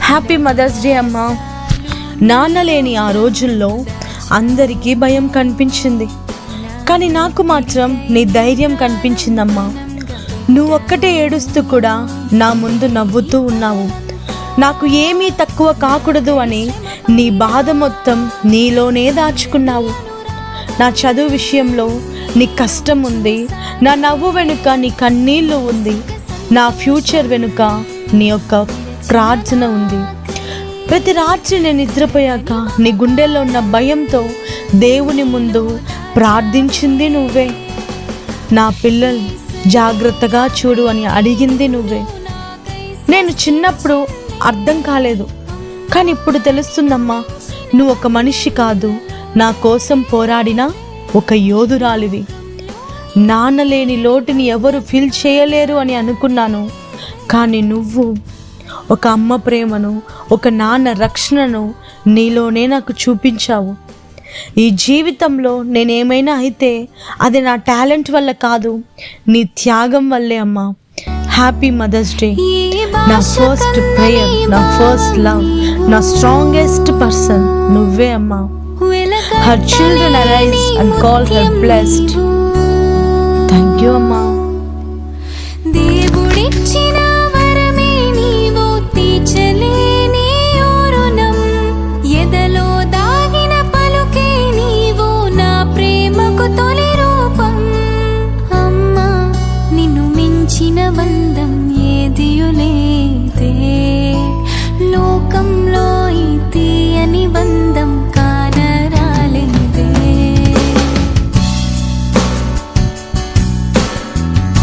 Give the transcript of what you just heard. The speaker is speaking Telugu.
హ్యాపీ మదర్స్ డే అమ్మా. నాన్న లేని ఆ రోజుల్లో అందరికీ భయం కనిపించింది, కానీ నాకు మాత్రం నీ ధైర్యం కనిపించిందమ్మా. నువ్వొక్కటే ఏడుస్తూ కూడా నా ముందు నవ్వుతూ ఉన్నావు. నాకు ఏమీ తక్కువ కాకూడదు అని నీ బాధ మొత్తం నీలోనే దాచుకున్నావు. నా చదువు విషయంలో నీ కష్టం ఉంది, నా నవ్వు వెనుక నీ కన్నీళ్ళు ఉంది, నా ఫ్యూచర్ వెనుక నీ యొక్క ప్రార్థన ఉంది. ప్రతి రాత్రి నేను నిద్రపోయాక నీ గుండెల్లో ఉన్న భయంతో దేవుని ముందు ప్రార్థించింది నువ్వే. నా పిల్లలు జాగ్రత్తగా చూడు అని అడిగింది నువ్వే. నేను చిన్నప్పుడు అర్థం కాలేదు, కానీ ఇప్పుడు తెలుస్తుందమ్మా, నువ్వు ఒక మనిషి కాదు, నా కోసం పోరాడిన ఒక యోధురాలివి. నాన్న లేని లోటుని ఎవరు ఫీల్ చేయలేరు అని అనుకున్నాను, కానీ నువ్వు ఒక అమ్మ ప్రేమను, ఒక నాన్న రక్షణను నీలోనే నాకు చూపించావు. ఈ జీవితంలో నేనేమైనా అయితే అది నా టాలెంట్ వల్ల కాదు, నీ త్యాగం వల్లే అమ్మా. Happy mother's day. నా ఫస్ట్ ప్రేయర్, నా ఫస్ట్ లవ్, నా స్ట్రాంగెస్ట్ పర్సన్ నువ్వే అమ్మా. Her children arise and call her blessed. Thank you అమ్మా. దేవుడిచ్చిన వరమే నీవు తీర్చలేని రుణం, ఎదలో దాగిన పలుకే నీవు నా ప్రేమకు తొలి రూపం. అమ్మా, నిన్ను మించిన బంధం ఏదియు లేదే లోకం